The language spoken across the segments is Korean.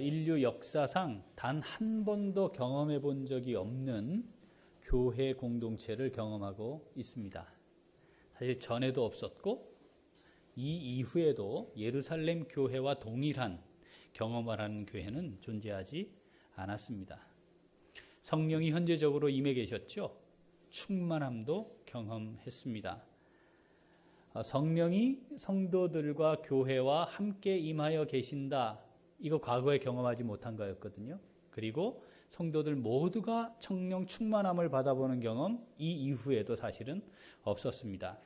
인류 역사상 단 한 번도 경험해 본 적이 없는 교회 공동체를 경험하고 있습니다. 사실 전에도 없었고 이 이후에도 예루살렘 교회와 동일한 경험을 하는 교회는 존재하지 않았습니다. 성령이 현재적으로 임해 계셨죠. 충만함도 경험했습니다. 성령이 성도들과 교회와 함께 임하여 계신다. 이거 과거에 경험하지 못한 거였거든요. 그리고 성도들 모두가 성령 충만함을 받아보는 경험, 이 이후에도 사실은 없었습니다.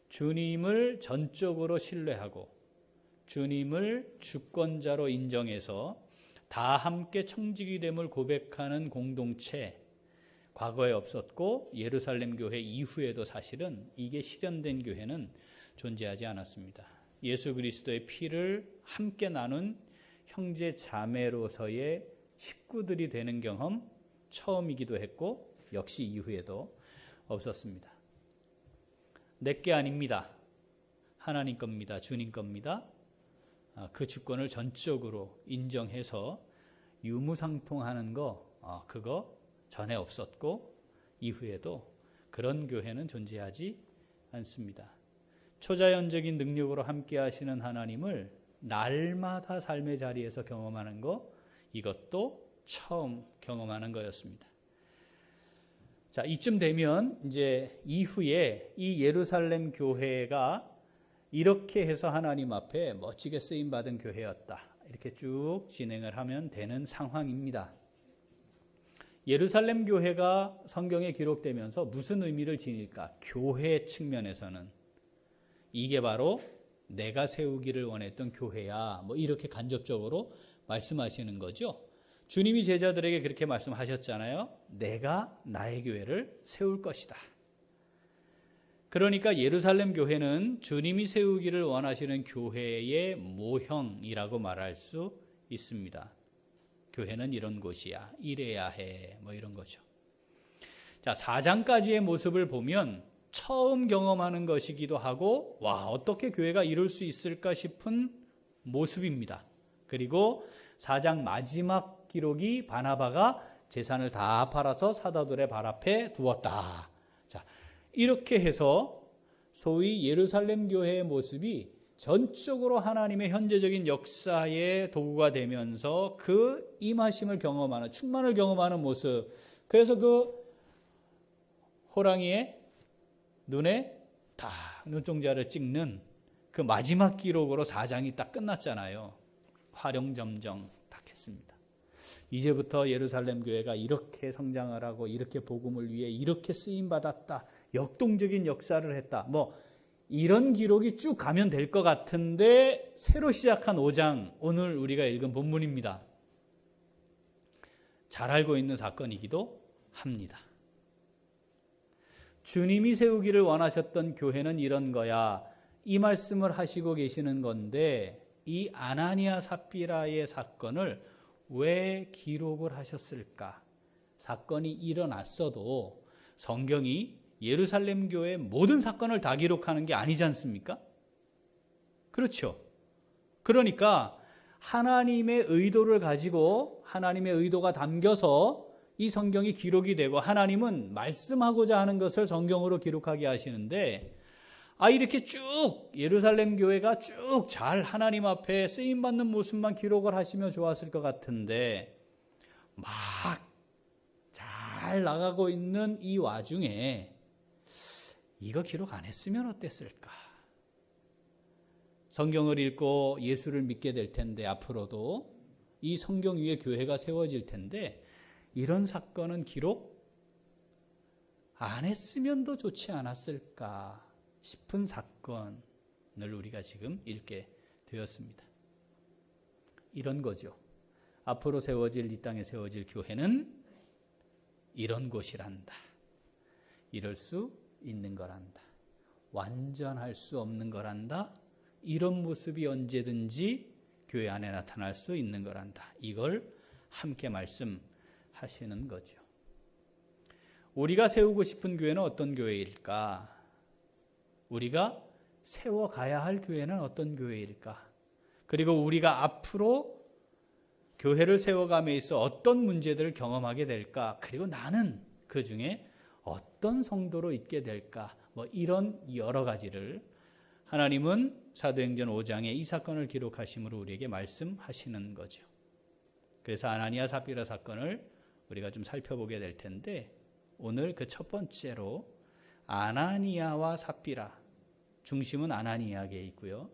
주님을 전적으로 신뢰하고 주님을 주권자로 인정해서 다 함께 청지기 됨을 고백하는 공동체, 과거에 없었고 예루살렘 교회 이후에도 사실은 이게 실현된 교회는 존재하지 않았습니다. 예수 그리스도의 피를 함께 나눈 형제 자매로서의 식구들이 되는 경험 처음이기도 했고 역시 이후에도 없었습니다. 내게 아닙니다. 하나님 겁니다. 주님 겁니다. 그 주권을 전적으로 인정해서 유무상통하는 거 그거 전에 없었고 이후에도 그런 교회는 존재하지 않습니다. 초자연적인 능력으로 함께 하시는 하나님을 날마다 삶의 자리에서 경험하는 거, 이것도 처음 경험하는 거였습니다. 자, 이쯤 되면 이제 이후에 이 예루살렘 교회가 이렇게 해서 하나님 앞에 멋지게 쓰임 받은 교회였다. 이렇게 쭉 진행을 하면 되는 상황입니다. 예루살렘 교회가 성경에 기록되면서 무슨 의미를 지닐까? 교회 측면에서는 이게 바로 내가 세우기를 원했던 교회야. 뭐 이렇게 간접적으로 말씀하시는 거죠. 주님이 제자들에게 그렇게 말씀하셨잖아요. 내가 나의 교회를 세울 것이다. 그러니까 예루살렘 교회는 주님이 세우기를 원하시는 교회의 모형이라고 말할 수 있습니다. 교회는 이런 곳이야. 이래야 해. 뭐 이런 거죠. 자, 4장까지의 모습을 보면 처음 경험하는 것이기도 하고 와, 어떻게 교회가 이룰 수 있을까 싶은 모습입니다. 그리고 4장 마지막 기록이 바나바가 재산을 다 팔아서 사도들의 발 앞에 두었다. 자, 이렇게 해서 소위 예루살렘 교회의 모습이 전적으로 하나님의 현재적인 역사의 도구가 되면서 그 임하심을 경험하는, 충만을 경험하는 모습. 그래서 그 호랑이의 눈에 딱 눈동자를 찍는 그 마지막 기록으로 4장이 딱 끝났잖아요. 화룡점정 딱 했습니다. 이제부터 예루살렘 교회가 이렇게 성장을 하고 이렇게 복음을 위해 이렇게 쓰임받았다. 역동적인 역사를 했다. 뭐 이런 기록이 쭉 가면 될 것 같은데 새로 시작한 5장, 오늘 우리가 읽은 본문입니다. 잘 알고 있는 사건이기도 합니다. 주님이 세우기를 원하셨던 교회는 이런 거야. 이 말씀을 하시고 계시는 건데 이 아나니아 삽비라의 사건을 왜 기록을 하셨을까? 사건이 일어났어도 성경이 예루살렘 교회의 모든 사건을 다 기록하는 게 아니지 않습니까? 그렇죠. 그러니까 하나님의 의도를 가지고 하나님의 의도가 담겨서 이 성경이 기록이 되고 하나님은 말씀하고자 하는 것을 성경으로 기록하게 하시는데 이렇게 쭉 예루살렘 교회가 쭉 잘 하나님 앞에 쓰임받는 모습만 기록을 하시면 좋았을 것 같은데 막 잘 나가고 있는 이 와중에 이거 기록 안 했으면 어땠을까? 성경을 읽고 예수를 믿게 될 텐데 앞으로도 이 성경 위에 교회가 세워질 텐데 이런 사건은 기록 안 했으면 더 좋지 않았을까 싶은 사건을 우리가 지금 읽게 되었습니다. 이런 거죠. 앞으로 세워질 이 땅에 세워질 교회는 이런 곳이란다. 이럴 수 있는 거란다. 완전할 수 없는 거란다. 이런 모습이 언제든지 교회 안에 나타날 수 있는 거란다. 이걸 함께 말씀하시는 거죠. 우리가 세우고 싶은 교회는 어떤 교회일까? 우리가 세워가야 할 교회는 어떤 교회일까? 그리고 우리가 앞으로 교회를 세워감에 있어 어떤 문제들을 경험하게 될까? 그리고 나는 그 중에 어떤 성도로 있게 될까? 뭐 이런 여러 가지를 하나님은 사도행전 5장에 이 사건을 기록하심으로 우리에게 말씀하시는 거죠. 그래서 아나니아 삽비라 사건을 우리가 좀 살펴보게 될 텐데, 오늘 그 첫 번째로 아나니아와 삽비라, 중심은 아나니아에게 있고요.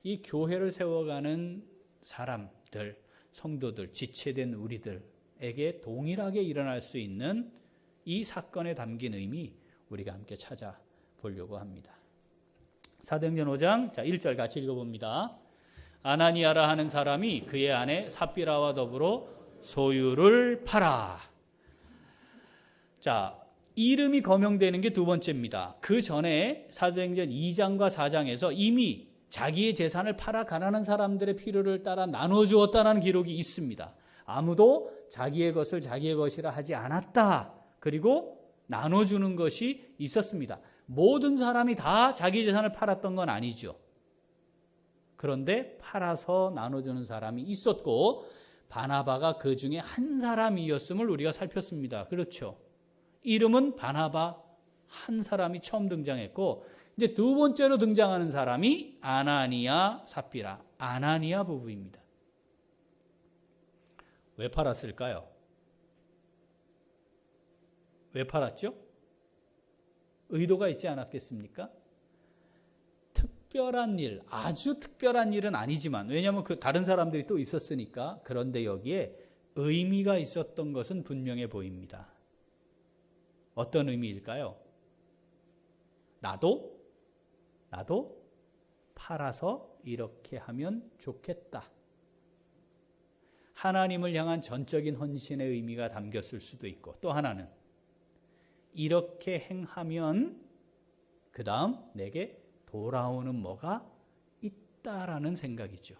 이 교회를 세워가는 사람들, 성도들, 지체된 우리들에게 동일하게 일어날 수 있는 이 사건에 담긴 의미, 우리가 함께 찾아보려고 합니다. 사도행전 5장 1절 같이 읽어봅니다. 아나니아라 하는 사람이 그의 아내 삽비라와 더불어 소유를 팔아. 자, 이름이 거명되는 게 두 번째입니다. 그 전에 사도행전 2장과 4장에서 이미 자기의 재산을 팔아 가난한 사람들의 필요를 따라 나눠 주었다는 기록이 있습니다. 아무도 자기의 것을 자기의 것이라 하지 않았다. 그리고 나눠주는 것이 있었습니다. 모든 사람이 다 자기 재산을 팔았던 건 아니죠. 그런데 팔아서 나눠주는 사람이 있었고, 바나바가 그 중에 한 사람이었음을 우리가 살폈습니다. 그렇죠. 이름은 바나바 한 사람이 처음 등장했고, 이제 두 번째로 등장하는 사람이 아나니아 삽비라, 아나니아 부부입니다. 왜 팔았을까요? 왜 팔았죠? 의도가 있지 않았겠습니까? 특별한 일, 아주 특별한 일은 아니지만, 왜냐하면 그 다른 사람들이 또 있었으니까. 그런데 여기에 의미가 있었던 것은 분명해 보입니다. 어떤 의미일까요? 나도 팔아서 이렇게 하면 좋겠다. 하나님을 향한 전적인 헌신의 의미가 담겼을 수도 있고, 또 하나는 이렇게 행하면 그 다음 내게 돌아오는 뭐가 있다라는 생각이죠.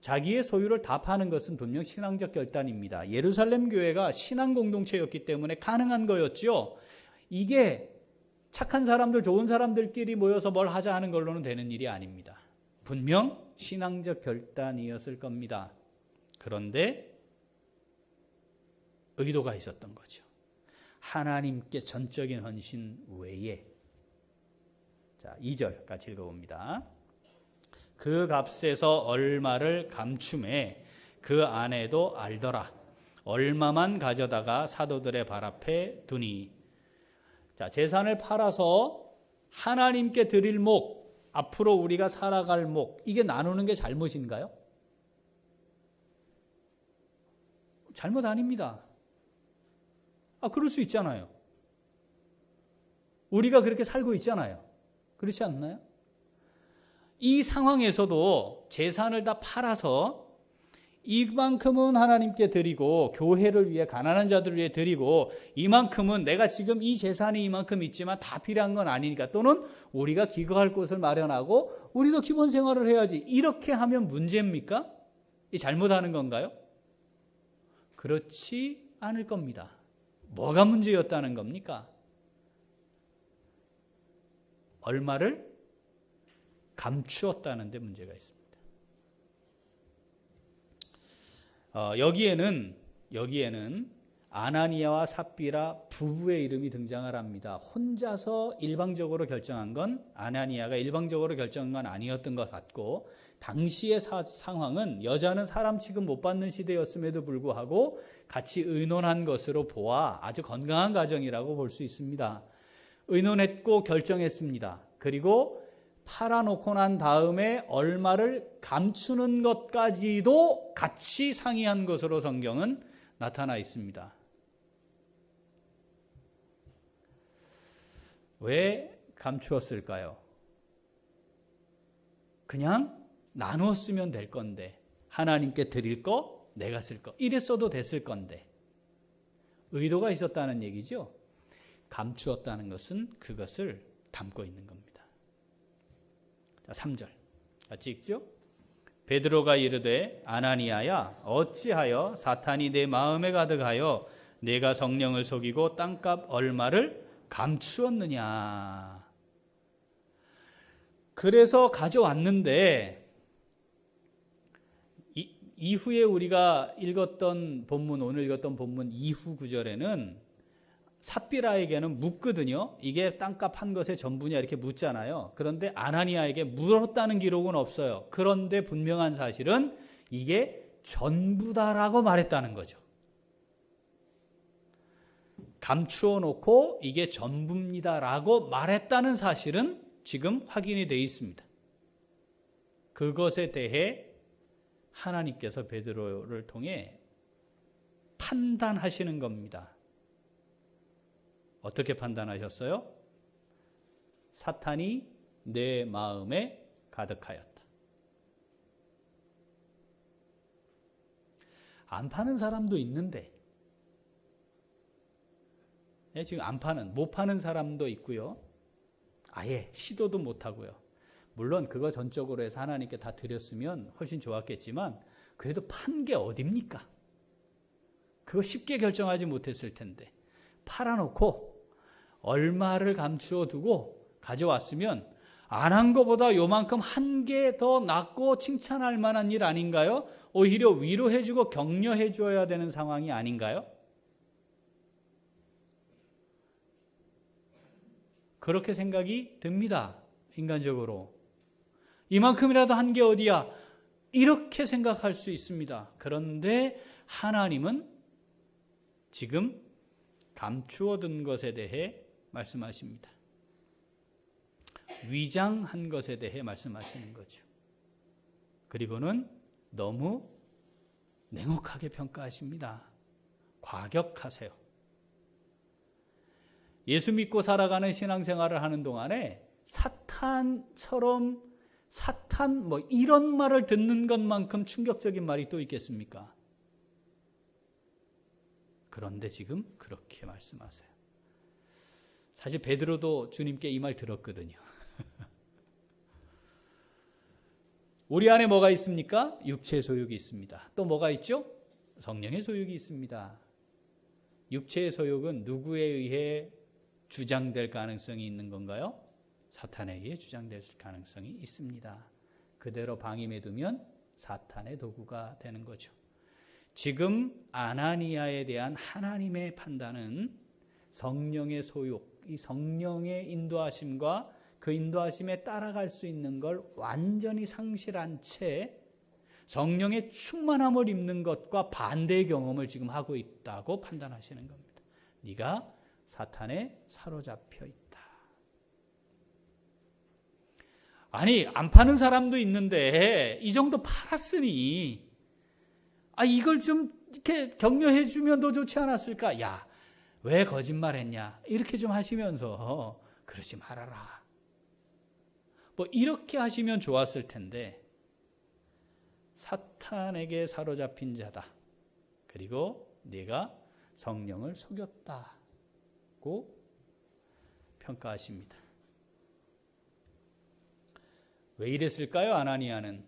자기의 소유를 다 파는 것은 분명 신앙적 결단입니다. 예루살렘 교회가 신앙 공동체였기 때문에 가능한 거였죠. 이게 착한 사람들, 좋은 사람들끼리 모여서 뭘 하자 하는 걸로는 되는 일이 아닙니다. 분명 신앙적 결단이었을 겁니다. 그런데 의도가 있었던 거죠. 하나님께 전적인 헌신 외에. 자, 2절 같이 읽어봅니다. 그 값에서 얼마를 감춤해 그 아내도 알더라. 얼마만 가져다가 사도들의 발 앞에 두니. 자, 재산을 팔아서 하나님께 드릴 목, 앞으로 우리가 살아갈 목, 이게 나누는 게 잘못인가요? 잘못 아닙니다. 그럴 수 있잖아요. 우리가 그렇게 살고 있잖아요. 그렇지 않나요? 이 상황에서도 재산을 다 팔아서 이만큼은 하나님께 드리고, 교회를 위해, 가난한 자들을 위해 드리고, 이만큼은 내가 지금 이 재산이 이만큼 있지만 다 필요한 건 아니니까, 또는 우리가 기거할 곳을 마련하고 우리도 기본 생활을 해야지, 이렇게 하면 문제입니까? 이 잘못하는 건가요? 그렇지 않을 겁니다. 뭐가 문제였다는 겁니까? 얼마를 감추었다는 데 문제가 있습니다. 여기에는 아나니아와 삽비라 부부의 이름이 등장을 합니다. 혼자서 일방적으로 결정한 건, 아나니아가 일방적으로 결정한 건 아니었던 것 같고, 당시의 상황은 여자는 사람 취급 못 받는 시대였음에도 불구하고 같이 의논한 것으로 보아 아주 건강한 가정이라고 볼 수 있습니다. 의논했고 결정했습니다. 그리고 팔아놓고 난 다음에 얼마를 감추는 것까지도 같이 상의한 것으로 성경은 나타나 있습니다. 왜 감추었을까요? 그냥 나누었으면 될 건데, 하나님께 드릴 거, 내가 쓸 거, 이랬어도 됐을 건데, 의도가 있었다는 얘기죠. 감추었다는 것은 그것을 담고 있는 겁니다. 자, 3절 같이 읽죠. 베드로가 이르되 아나니아야, 어찌하여 사탄이 내 마음에 가득하여 내가 성령을 속이고 땅값 얼마를 감추었느냐. 그래서 가져왔는데 이후에 우리가 읽었던 본문, 오늘 읽었던 본문 이후 구절에는 삽비라에게는 묻거든요. 이게 땅값 한 것의 전부냐 이렇게 묻잖아요. 그런데 아나니아에게 물었다는 기록은 없어요. 그런데 분명한 사실은 이게 전부다라고 말했다는 거죠. 감추어 놓고 이게 전부입니다라고 말했다는 사실은 지금 확인이 되어 있습니다. 그것에 대해 하나님께서 베드로를 통해 판단하시는 겁니다. 어떻게 판단하셨어요? 사탄이 내 마음에 가득하였다. 안 파는 사람도 있는데, 지금 안 파는, 못 파는 사람도 있고요. 아예 시도도 못 하고요. 물론 그거 전적으로 해서 하나님께 다 드렸으면 훨씬 좋았겠지만 그래도 판 게 어딥니까? 그거 쉽게 결정하지 못했을 텐데 팔아놓고 얼마를 감추어 두고 가져왔으면 안 한 것보다 요만큼 한 개 더 낫고 칭찬할 만한 일 아닌가요? 오히려 위로해주고 격려해줘야 되는 상황이 아닌가요? 그렇게 생각이 듭니다. 인간적으로. 이만큼이라도 한 게 어디야? 이렇게 생각할 수 있습니다. 그런데 하나님은 지금 감추어둔 것에 대해 말씀하십니다. 위장한 것에 대해 말씀하시는 거죠. 그리고는 너무 냉혹하게 평가하십니다. 과격하세요. 예수 믿고 살아가는 신앙생활을 하는 동안에 사탄처럼 사탄 이런 말을 듣는 것만큼 충격적인 말이 또 있겠습니까? 그런데 지금 그렇게 말씀하세요. 사실 베드로도 주님께 이 말 들었거든요. 우리 안에 뭐가 있습니까? 육체의 소욕이 있습니다. 또 뭐가 있죠? 성령의 소욕이 있습니다. 육체의 소욕은 누구에 의해 주장될 가능성이 있는 건가요? 사탄에 의해 주장될 가능성이 있습니다. 그대로 방임해 두면 사탄의 도구가 되는 거죠. 지금 아나니아에 대한 하나님의 판단은 성령의 소욕, 이 성령의 인도하심과 그 인도하심에 따라갈 수 있는 걸 완전히 상실한 채 성령의 충만함을 입는 것과 반대의 경험을 지금 하고 있다고 판단하시는 겁니다. 네가 사탄에 사로잡혀 있다. 아니, 안 파는 사람도 있는데 이 정도 팔았으니 이걸 좀 이렇게 격려해 주면 더 좋지 않았을까? 야, 왜 거짓말했냐? 이렇게 좀 하시면서 그러지 말아라. 이렇게 하시면 좋았을 텐데 사탄에게 사로잡힌 자다. 그리고 네가 성령을 속였다고 평가하십니다. 왜 이랬을까요? 아나니아는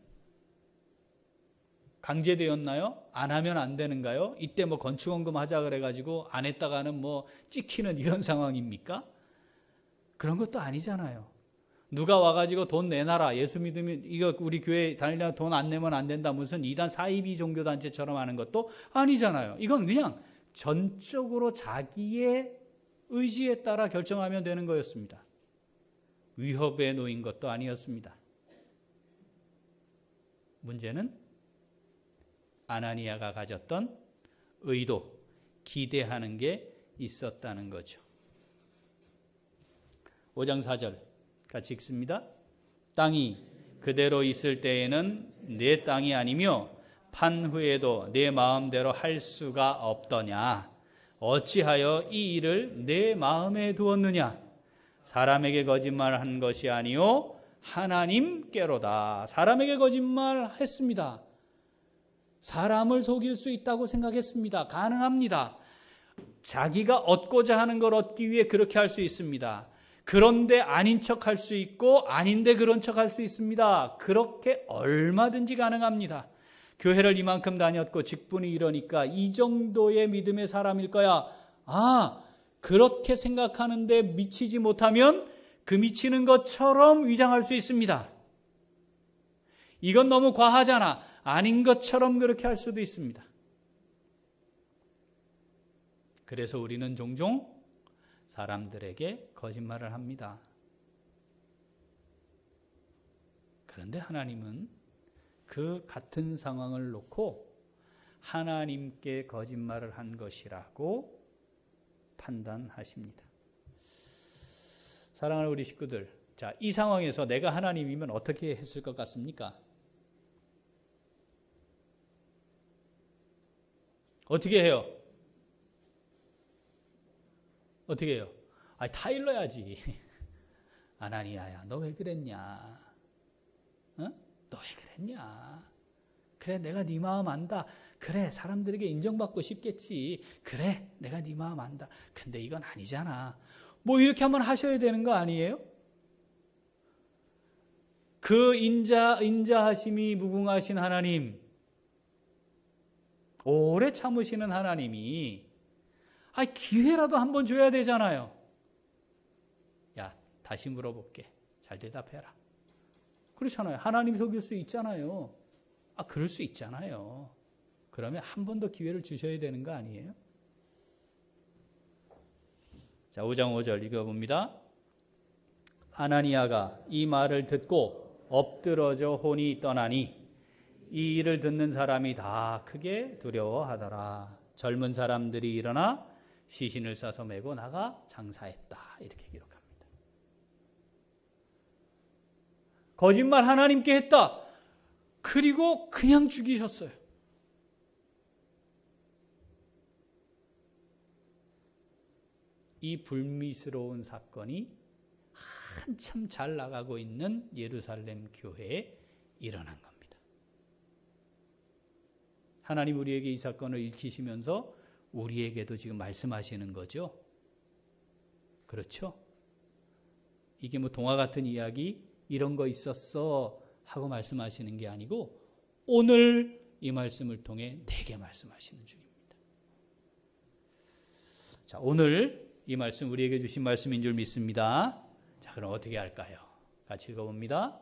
강제되었나요? 안 하면 안 되는가요? 이때 건축원금 하자 그래가지고 안 했다가는 찍히는 이런 상황입니까? 그런 것도 아니잖아요. 누가 와가지고 돈 내놔라. 예수 믿으면 이거 우리 교회 다니려면 돈 안 내면 안 된다. 무슨 이단 사이비 종교단체처럼 하는 것도 아니잖아요. 이건 그냥 전적으로 자기의 의지에 따라 결정하면 되는 거였습니다. 위협에 놓인 것도 아니었습니다. 문제는 아나니아가 가졌던 의도, 기대하는 게 있었다는 거죠. 5장 4절 같이 읽습니다. 땅이 그대로 있을 때에는 내 땅이 아니며 판 후에도 내 마음대로 할 수가 없더냐. 어찌하여 이 일을 내 마음에 두었느냐. 사람에게 거짓말한 것이 아니요 하나님께로다. 사람에게 거짓말했습니다. 사람을 속일 수 있다고 생각했습니다. 가능합니다. 자기가 얻고자 하는 걸 얻기 위해 그렇게 할 수 있습니다. 그런데 아닌 척 할 수 있고 아닌데 그런 척 할 수 있습니다. 그렇게 얼마든지 가능합니다. 교회를 이만큼 다녔고 직분이 이러니까 이 정도의 믿음의 사람일 거야. 그렇게 생각하는데 미치지 못하면 그 미치는 것처럼 위장할 수 있습니다. 이건 너무 과하잖아. 아닌 것처럼 그렇게 할 수도 있습니다. 그래서 우리는 종종 사람들에게 거짓말을 합니다. 그런데 하나님은 그 같은 상황을 놓고 하나님께 거짓말을 한 것이라고 판단하십니다. 사랑하는 우리 식구들, 자, 이 상황에서 내가 하나님이면 어떻게 했을 것 같습니까? 어떻게 해요? 어떻게 해요? 다 일러야지. 아나니아야, 너 왜 그랬냐? 너 왜 그랬냐? 그래, 내가 네 마음 안다. 그래, 사람들에게 인정받고 싶겠지. 그래, 내가 네 마음 안다. 근데 이건 아니잖아. 뭐 이렇게 한번 하셔야 되는 거 아니에요? 그 인자하심이 무궁하신 하나님, 오래 참으시는 하나님이 기회라도 한번 줘야 되잖아요. 야, 다시 물어볼게. 잘 대답해라. 그렇잖아요. 하나님 속일 수 있잖아요. 그럴 수 있잖아요. 그러면 한 번 더 기회를 주셔야 되는 거 아니에요? 자, 5장 5절 읽어봅니다. 아나니아가 이 말을 듣고 엎드러져 혼이 떠나니 이 일을 듣는 사람이 다 크게 두려워하더라. 젊은 사람들이 일어나 시신을 싸서 메고 나가 장사했다. 이렇게 기록합니다. 거짓말 하나님께 했다. 그리고 그냥 죽이셨어요. 이 불미스러운 사건이 한참 잘 나가고 있는 예루살렘 교회에 일어난 겁니다. 하나님 우리에게 이 사건을 읽히시면서 우리에게도 지금 말씀하시는 거죠. 그렇죠? 이게 뭐 동화 같은 이야기 이런 거 있었어 하고 말씀하시는 게 아니고 오늘 이 말씀을 통해 내게 말씀하시는 중입니다. 자, 오늘 이 말씀 우리에게 주신 말씀인 줄 믿습니다. 자, 그럼 어떻게 할까요? 같이 읽어봅니다.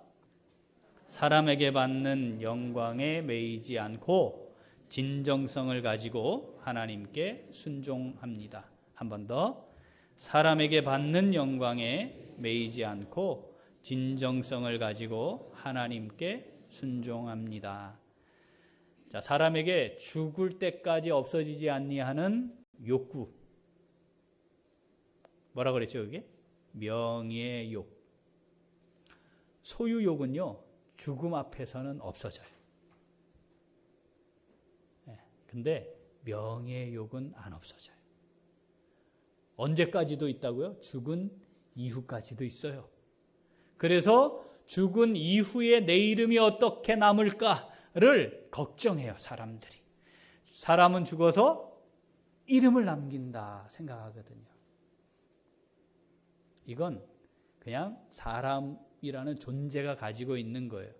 사람에게 받는 영광에 매이지 않고 진정성을 가지고 하나님께 순종합니다. 한 번 더. 사람에게 받는 영광에 매이지 않고 진정성을 가지고 하나님께 순종합니다. 자, 사람에게 죽을 때까지 없어지지 아니하는 욕구. 뭐라 그랬죠, 그게? 명예의 욕. 소유욕은요, 죽음 앞에서는 없어져요. 근데 명예의 욕은 안 없어져요. 언제까지도 있다고요? 죽은 이후까지도 있어요. 그래서 죽은 이후에 내 이름이 어떻게 남을까를 걱정해요, 사람들이. 사람은 죽어서 이름을 남긴다 생각하거든요. 이건 그냥 사람이라는 존재가 가지고 있는 거예요.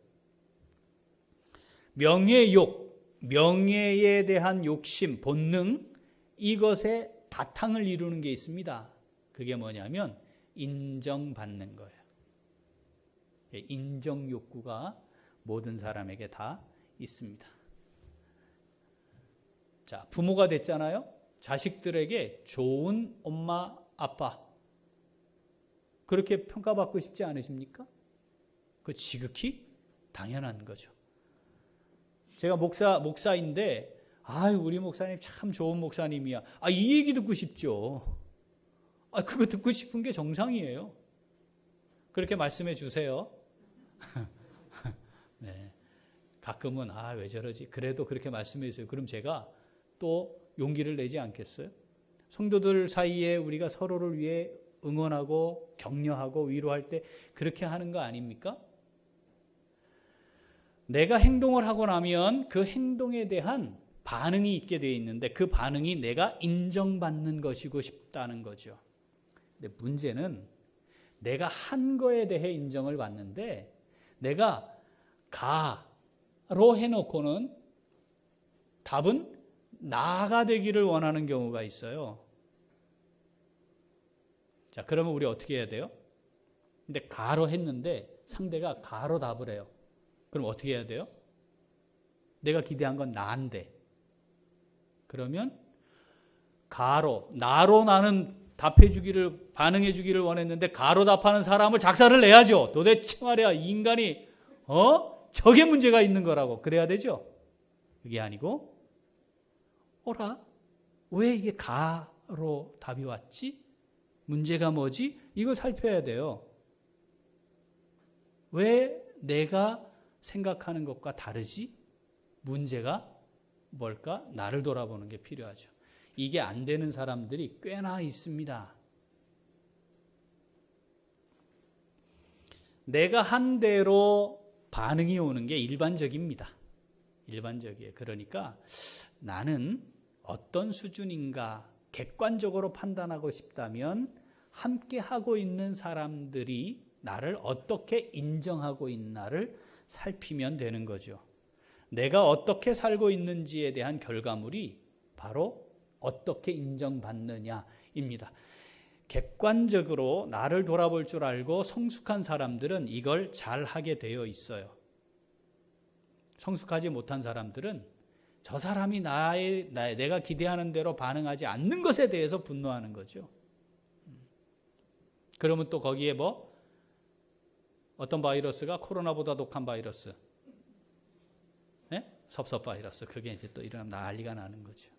명예의 욕, 명예에 대한 욕심, 본능, 이것의 바탕을 이루는 게 있습니다. 그게 뭐냐면 인정받는 거예요. 인정 욕구가 모든 사람에게 다 있습니다. 자, 부모가 됐잖아요. 자식들에게 좋은 엄마, 아빠 그렇게 평가받고 싶지 않으십니까? 그 지극히 당연한 거죠. 제가 목사인데 우리 목사님 참 좋은 목사님이야. 이 얘기 듣고 싶죠. 그거 듣고 싶은 게 정상이에요. 그렇게 말씀해 주세요. 네. 가끔은 왜 저러지? 그래도 그렇게 말씀해 주세요. 그럼 제가 또 용기를 내지 않겠어요? 성도들 사이에 우리가 서로를 위해 응원하고 격려하고 위로할 때 그렇게 하는 거 아닙니까? 내가 행동을 하고 나면 그 행동에 대한 반응이 있게 되어 있는데 그 반응이 내가 인정받는 것이고 싶다는 거죠. 근데 문제는 내가 한 거에 대해 인정을 받는데 내가 가로 해놓고는 답은 나가 되기를 원하는 경우가 있어요. 자, 그러면 우리 어떻게 해야 돼요? 근데 가로 했는데 상대가 가로 답을 해요. 그럼 어떻게 해야 돼요? 내가 기대한 건 나인데. 그러면 나로 나는 답해주기를, 반응해주기를 원했는데 가로 답하는 사람을 작사를 내야죠. 도대체 말이야, 인간이 저게 문제가 있는 거라고 그래야 되죠. 그게 아니고 왜 이게 가로 답이 왔지? 문제가 뭐지? 이걸 살펴야 돼요. 왜 내가 생각하는 것과 다르지? 문제가 뭘까? 나를 돌아보는 게 필요하죠. 이게 안 되는 사람들이 꽤나 있습니다. 내가 한 대로 반응이 오는 게 일반적입니다. 일반적이에요. 그러니까 나는 어떤 수준인가 객관적으로 판단하고 싶다면 함께 하고 있는 사람들이 나를 어떻게 인정하고 있나를 살피면 되는 거죠. 내가 어떻게 살고 있는지에 대한 결과물이 바로 어떻게 인정받느냐입니다. 객관적으로 나를 돌아볼 줄 알고 성숙한 사람들은 이걸 잘 하게 되어 있어요. 성숙하지 못한 사람들은 저 사람이 내가 기대하는 대로 반응하지 않는 것에 대해서 분노하는 거죠. 그러면 또 거기에 어떤 바이러스가 코로나보다 독한 바이러스, 네? 섭섭 바이러스, 그게 이제 또 일어나면 난리가 나는 거죠.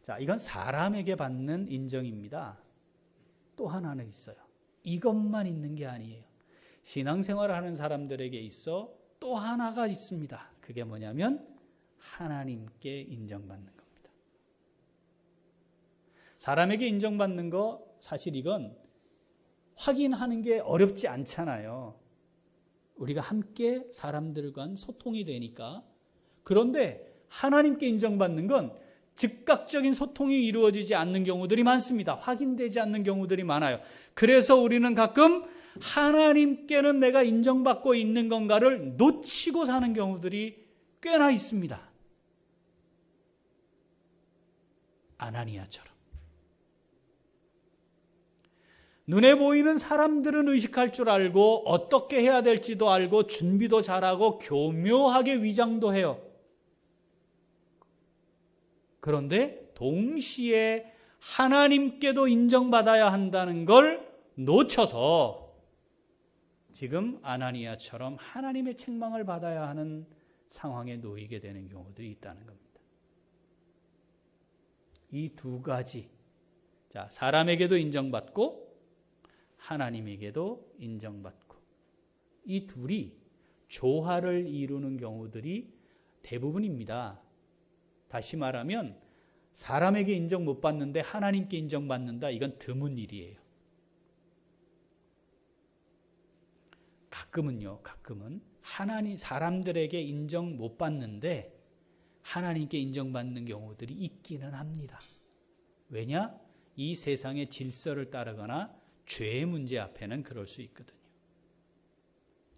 자, 이건 사람에게 받는 인정입니다. 또 하나는 있어요. 이것만 있는 게 아니에요. 신앙생활을 하는 사람들에게 있어 또 하나가 있습니다. 그게 뭐냐면 하나님께 인정받는 겁니다. 사람에게 인정받는 거 사실 이건 확인하는 게 어렵지 않잖아요. 우리가 함께 사람들과 소통이 되니까. 그런데 하나님께 인정받는 건 즉각적인 소통이 이루어지지 않는 경우들이 많습니다. 확인되지 않는 경우들이 많아요. 그래서 우리는 가끔 하나님께는 내가 인정받고 있는 건가를 놓치고 사는 경우들이 꽤나 있습니다. 아나니아처럼. 눈에 보이는 사람들은 의식할 줄 알고 어떻게 해야 될지도 알고 준비도 잘하고 교묘하게 위장도 해요. 그런데 동시에 하나님께도 인정받아야 한다는 걸 놓쳐서 지금 아나니아처럼 하나님의 책망을 받아야 하는 상황에 놓이게 되는 경우들이 있다는 겁니다. 이 두 가지, 자, 사람에게도 인정받고 하나님에게도 인정받고, 이 둘이 조화를 이루는 경우들이 대부분입니다. 다시 말하면 사람에게 인정 못 받는데 하나님께 인정받는다, 이건 드문 일이에요. 가끔은 사람들에게 인정 못 받는데 하나님께 인정받는 경우들이 있기는 합니다. 왜냐? 이 세상의 질서를 따르거나 죄의 문제 앞에는 그럴 수 있거든요.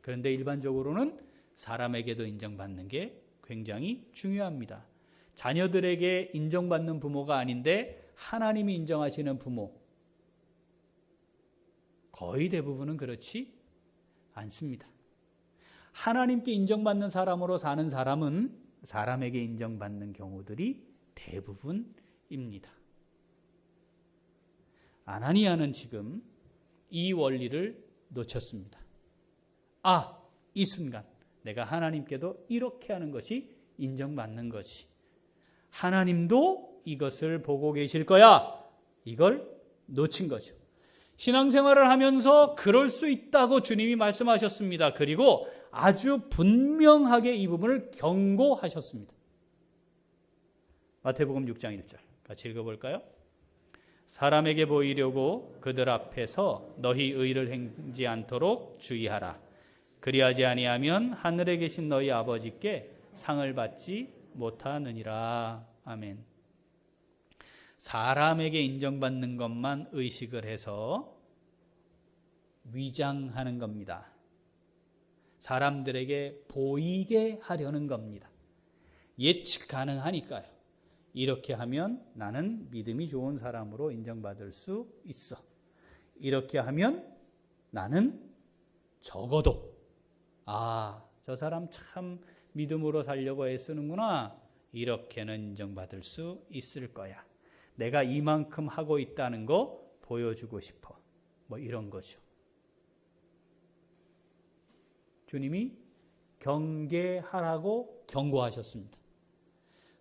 그런데 일반적으로는 사람에게도 인정받는 게 굉장히 중요합니다. 자녀들에게 인정받는 부모가 아닌데 하나님이 인정하시는 부모, 거의 대부분은 그렇지 않습니다. 하나님께 인정받는 사람으로 사는 사람은 사람에게 인정받는 경우들이 대부분입니다. 아나니아는 지금 이 원리를 놓쳤습니다. 이 순간 내가 하나님께도 이렇게 하는 것이 인정받는 거지. 하나님도 이것을 보고 계실 거야. 이걸 놓친 거죠. 신앙생활을 하면서 그럴 수 있다고 주님이 말씀하셨습니다. 그리고 아주 분명하게 이 부분을 경고하셨습니다. 마태복음 6장 1절 같이 읽어볼까요? 사람에게 보이려고 그들 앞에서 너희 의를 행지 않도록 주의하라. 그리하지 아니하면 하늘에 계신 너희 아버지께 상을 받지 못하느니라. 아멘. 사람에게 인정받는 것만 의식을 해서 위장하는 겁니다. 사람들에게 보이게 하려는 겁니다. 예측 가능하니까요. 이렇게 하면 나는 믿음이 좋은 사람으로 인정받을 수 있어. 이렇게 하면 나는 적어도 아, 저 사람 참 믿음으로 살려고 애쓰는구나. 이렇게는 인정받을 수 있을 거야. 내가 이만큼 하고 있다는 거 보여주고 싶어. 뭐 이런 거죠. 주님이 경계하라고 경고하셨습니다.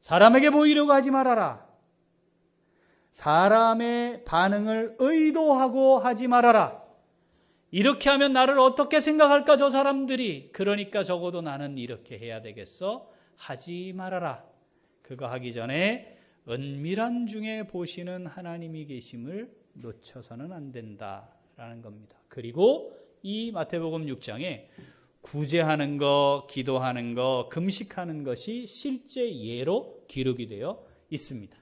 사람에게 보이려고 하지 말아라. 사람의 반응을 의도하고 하지 말아라. 이렇게 하면 나를 어떻게 생각할까 저 사람들이. 그러니까 적어도 나는 이렇게 해야 되겠어. 하지 말아라. 그거 하기 전에 은밀한 중에 보시는 하나님이 계심을 놓쳐서는 안 된다라는 겁니다. 그리고 이 마태복음 6장에 구제하는 거, 기도하는 거, 금식하는 것이 실제 예로 기록이 되어 있습니다.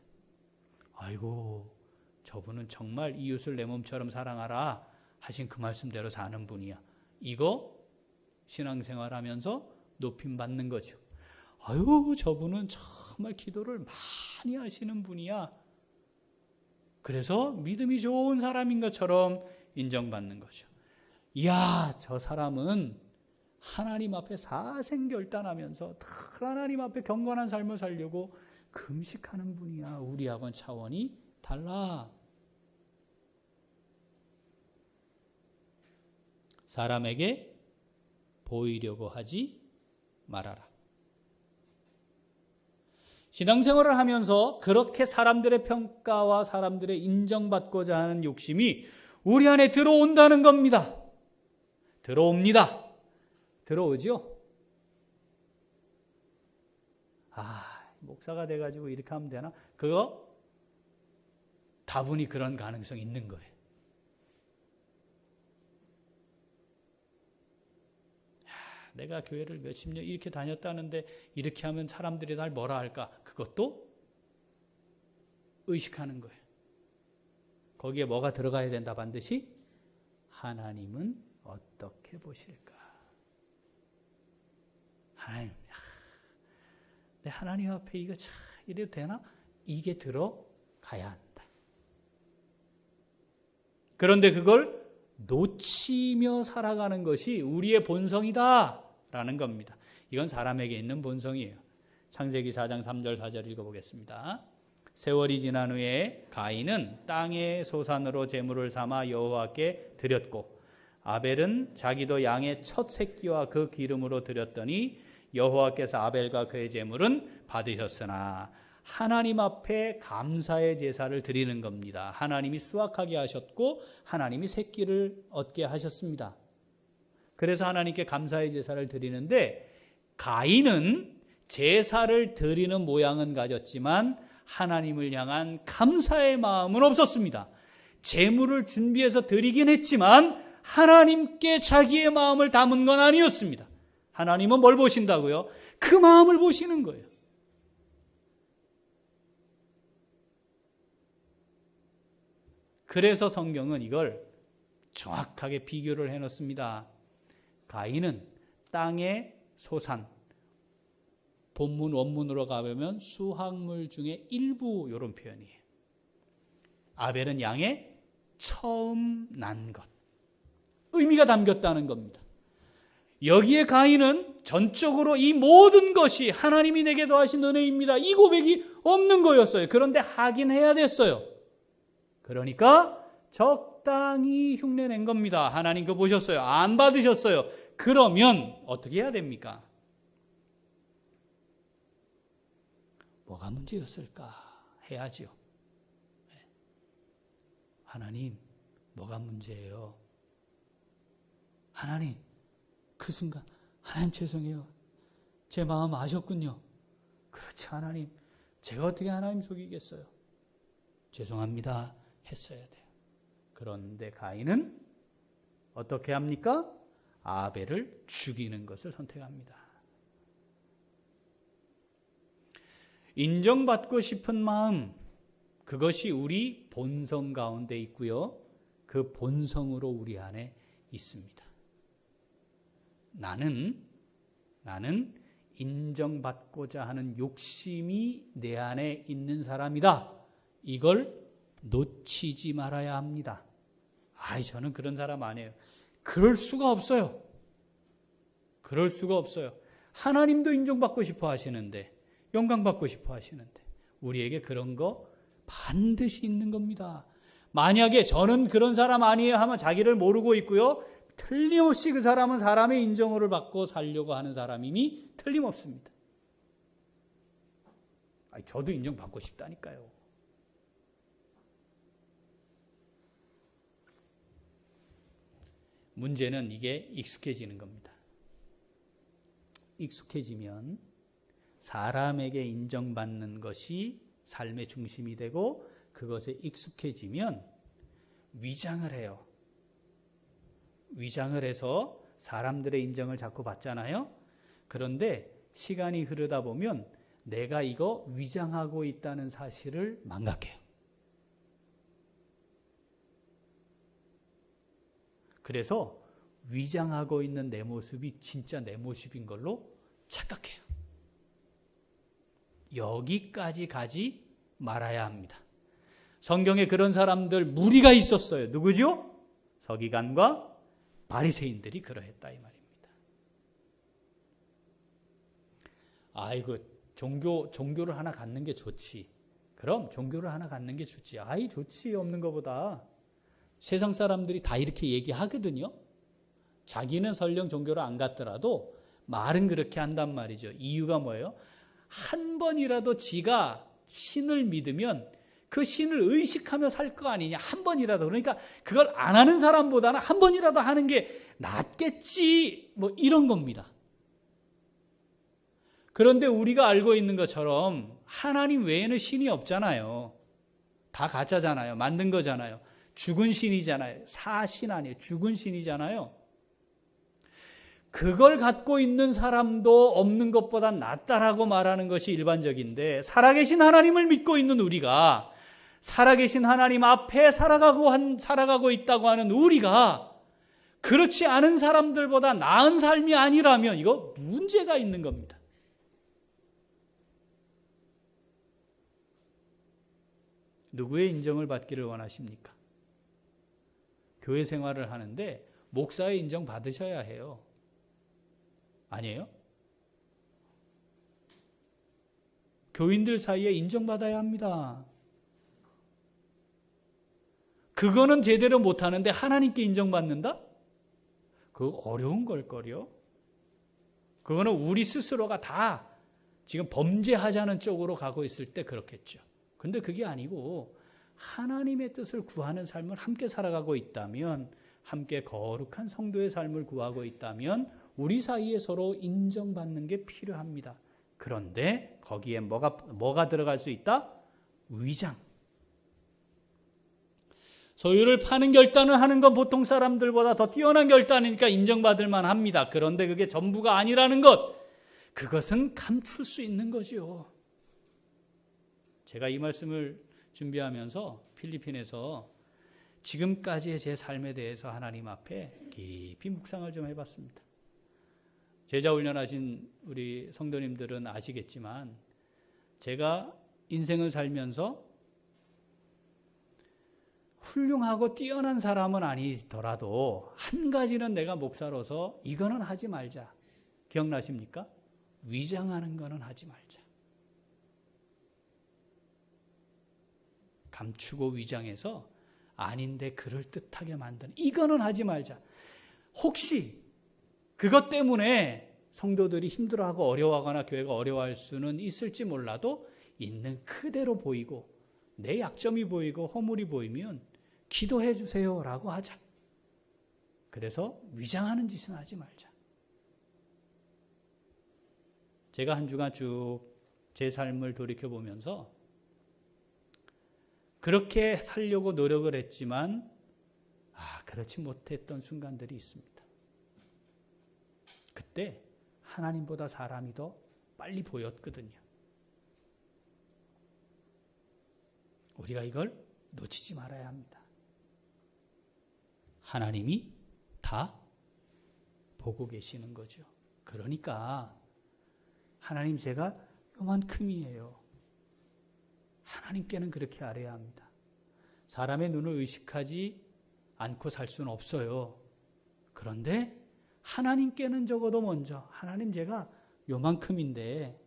아이고, 저분은 정말 이웃을 내 몸처럼 사랑하라 하신 그 말씀대로 사는 분이야. 이거 신앙생활하면서 높임 받는 거죠. 아유, 저분은 정말 기도를 많이 하시는 분이야. 그래서 믿음이 좋은 사람인 것처럼 인정받는 거죠. 이야, 저 사람은 하나님 앞에 사생결단하면서 하나님 앞에 경건한 삶을 살려고 금식하는 분이야. 우리하고는 차원이 달라. 사람에게 보이려고 하지 말아라. 신앙생활을 하면서 그렇게 사람들의 평가와 사람들의 인정받고자 하는 욕심이 우리 안에 들어온다는 겁니다. 들어옵니다. 들어오죠? 목사가 돼가지고 이렇게 하면 되나? 그거 다분히 그런 가능성이 있는 거예요. 내가 교회를 몇십 년 이렇게 다녔다는데 이렇게 하면 사람들이 날 뭐라 할까? 그것도 의식하는 거예요. 거기에 뭐가 들어가야 된다 반드시? 하나님은 어떻게 보실까? 하나님, 내 하나님 앞에 이거 참 이래도 되나? 이게 들어가야 한다. 그런데 그걸 놓치며 살아가는 것이 우리의 본성이다라는 겁니다. 이건 사람에게 있는 본성이에요. 창세기 4장 3절 4절 읽어보겠습니다. 세월이 지난 후에 가인은 땅의 소산으로 제물을 삼아 여호와께 드렸고 아벨은 자기도 양의 첫 새끼와 그 기름으로 드렸더니 여호와께서 아벨과 그의 제물은 받으셨으나 하나님 앞에 감사의 제사를 드리는 겁니다. 하나님이 수확하게 하셨고 하나님이 새끼를 얻게 하셨습니다. 그래서 하나님께 감사의 제사를 드리는데 가인은 제사를 드리는 모양은 가졌지만 하나님을 향한 감사의 마음은 없었습니다. 제물을 준비해서 드리긴 했지만 하나님께 자기의 마음을 담은 건 아니었습니다. 하나님은 뭘 보신다고요? 그 마음을 보시는 거예요. 그래서 성경은 이걸 정확하게 비교를 해놓습니다. 가인은 땅의 소산, 본문 원문으로 가보면 수확물 중에 일부 이런 표현이에요. 아벨은 양의 처음 난 것. 의미가 담겼다는 겁니다. 여기에 가인은 전적으로 이 모든 것이 하나님이 내게 더하신 은혜입니다. 이 고백이 없는 거였어요. 그런데 하긴 해야 됐어요. 그러니까 적당히 흉내낸 겁니다. 하나님 그거 보셨어요? 안 받으셨어요. 그러면 어떻게 해야 됩니까? 뭐가 문제였을까? 해야지요. 하나님, 뭐가 문제예요? 하나님, 그 순간 하나님 죄송해요. 제 마음 아셨군요. 그렇지 하나님. 제가 어떻게 하나님 속이겠어요? 죄송합니다. 했어야 돼요. 그런데 가인은 어떻게 합니까? 아벨을 죽이는 것을 선택합니다. 인정받고 싶은 마음, 그것이 우리 본성 가운데 있고요. 그 본성으로 우리 안에 있습니다. 나는 인정받고자 하는 욕심이 내 안에 있는 사람이다. 이걸 놓치지 말아야 합니다. 저는 그런 사람 아니에요. 그럴 수가 없어요. 그럴 수가 없어요. 하나님도 인정받고 싶어 하시는데, 영광받고 싶어 하시는데 우리에게 그런 거 반드시 있는 겁니다. 만약에 저는 그런 사람 아니에요 하면 자기를 모르고 있고요. 틀림없이 그 사람은 사람의 인정을 받고 살려고 하는 사람임이 틀림없습니다. 저도 인정받고 싶다니까요. 문제는 이게 익숙해지는 겁니다. 익숙해지면 사람에게 인정받는 것이 삶의 중심이 되고 그것에 익숙해지면 위장을 해요. 위장을 해서 사람들의 인정을 자꾸 받잖아요. 그런데 시간이 흐르다 보면 내가 이거 위장하고 있다는 사실을 망각해요. 그래서 위장하고 있는 내 모습이 진짜 내 모습인 걸로 착각해요. 여기까지 가지 말아야 합니다. 성경에 그런 사람들 무리가 있었어요. 누구죠? 서기관과 바리새인들이 그러했다 이 말입니다. 아이고 종교를 하나 갖는 게 좋지. 그럼 종교를 하나 갖는 게 좋지. 좋지 없는 것보다. 세상 사람들이 다 이렇게 얘기하거든요. 자기는 설령 종교를 안 갖더라도 말은 그렇게 한단 말이죠. 이유가 뭐예요? 한 번이라도 지가 신을 믿으면 그 신을 의식하며 살 거 아니냐. 한 번이라도. 그러니까 그걸 안 하는 사람보다는 한 번이라도 하는 게 낫겠지. 이런 겁니다. 그런데 우리가 알고 있는 것처럼 하나님 외에는 신이 없잖아요. 다 가짜잖아요. 만든 거잖아요. 죽은 신이잖아요. 사신 아니에요. 죽은 신이잖아요. 그걸 갖고 있는 사람도 없는 것보다 낫다라고 말하는 것이 일반적인데, 살아계신 하나님을 믿고 있는 우리가, 살아계신 하나님 앞에 살아가고 있다고 하는 우리가 그렇지 않은 사람들보다 나은 삶이 아니라면 이거 문제가 있는 겁니다. 누구의 인정을 받기를 원하십니까? 교회 생활을 하는데 목사의 인정 받으셔야 해요. 아니에요? 교인들 사이에 인정받아야 합니다. 그거는 제대로 못하는데 하나님께 인정받는다? 그거 어려운 걸걸요. 그거는 우리 스스로가 다 지금 범죄하자는 쪽으로 가고 있을 때 그렇겠죠. 근데 그게 아니고 하나님의 뜻을 구하는 삶을 함께 살아가고 있다면, 함께 거룩한 성도의 삶을 구하고 있다면 우리 사이에 서로 인정받는 게 필요합니다. 그런데 거기에 뭐가 들어갈 수 있다? 위장. 소유를 파는 결단을 하는 건 보통 사람들보다 더 뛰어난 결단이니까 인정받을 만합니다. 그런데 그게 전부가 아니라는 것, 그것은 감출 수 있는 거죠. 제가 이 말씀을 준비하면서 필리핀에서 지금까지의 제 삶에 대해서 하나님 앞에 깊이 묵상을 좀 해봤습니다. 제자 훈련하신 우리 성도님들은 아시겠지만 제가 인생을 살면서 훌륭하고 뛰어난 사람은 아니더라도 한 가지는 내가 목사로서 이거는 하지 말자. 기억나십니까? 위장하는 거는 하지 말자. 감추고 위장해서 아닌데 그럴듯하게 만드는, 이거는 하지 말자. 혹시 그것 때문에 성도들이 힘들어하고 어려워하거나 교회가 어려워할 수는 있을지 몰라도 있는 그대로 보이고 내 약점이 보이고 허물이 보이면 기도해 주세요라고 하자. 그래서 위장하는 짓은 하지 말자. 제가 한 주간 쭉 제 삶을 돌이켜보면서 그렇게 살려고 노력을 했지만 그렇지 못했던 순간들이 있습니다. 그때 하나님보다 사람이 더 빨리 보였거든요. 우리가 이걸 놓치지 말아야 합니다. 하나님이 다 보고 계시는 거죠. 그러니까 하나님 제가 요만큼이에요. 하나님께는 그렇게 알아야 합니다. 사람의 눈을 의식하지 않고 살 수는 없어요. 그런데 하나님께는 적어도 먼저 하나님 제가 요만큼인데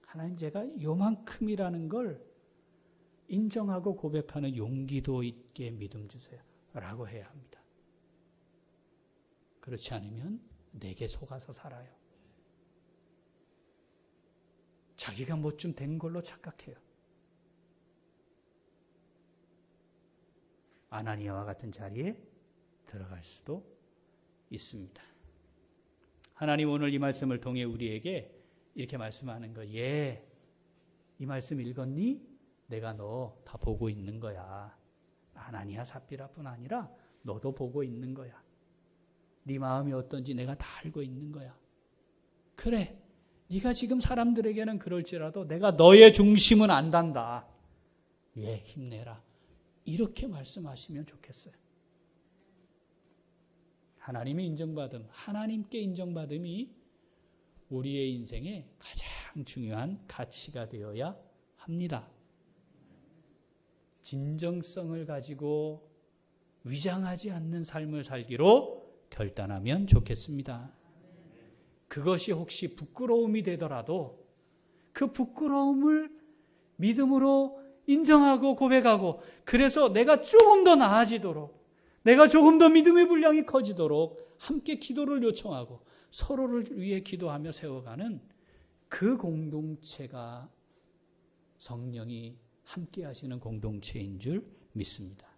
하나님 제가 요만큼이라는 걸 인정하고 고백하는 용기도 있게 믿음 주세요 라고 해야 합니다. 그렇지 않으면 내게 속아서 살아요. 자기가 뭐 좀 된 걸로 착각해요. 아나니아와 같은 자리에 들어갈 수도 있습니다. 하나님 오늘 이 말씀을 통해 우리에게 이렇게 말씀하는 거. 예, 이 말씀 읽었니? 내가 너 다 보고 있는 거야. 아나니아 삽비라뿐 아니라 너도 보고 있는 거야. 네 마음이 어떤지 내가 다 알고 있는 거야. 그래, 네가 지금 사람들에게는 그럴지라도 내가 너의 중심은 안단다. 예, 힘내라. 이렇게 말씀하시면 좋겠어요. 하나님의 인정받음, 하나님께 인정받음이 우리의 인생의 가장 중요한 가치가 되어야 합니다. 진정성을 가지고 위장하지 않는 삶을 살기로 결단하면 좋겠습니다. 그것이 혹시 부끄러움이 되더라도 그 부끄러움을 믿음으로 인정하고 고백하고 그래서 내가 조금 더 나아지도록 내가 조금 더 믿음의 분량이 커지도록 함께 기도를 요청하고 서로를 위해 기도하며 세워가는 그 공동체가 성령이 함께 하시는 공동체인 줄 믿습니다.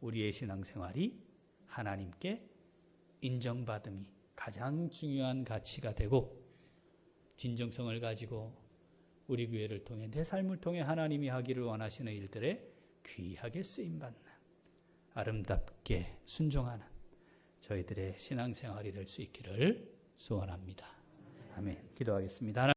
우리의 신앙생활이 하나님께 인정받음이 가장 중요한 가치가 되고 진정성을 가지고 우리 교회를 통해 내 삶을 통해 하나님이 하기를 원하시는 일들에 귀하게 쓰임받는 아름답게 순종하는 저희들의 신앙생활이 될 수 있기를 소원합니다. 아멘. 기도하겠습니다.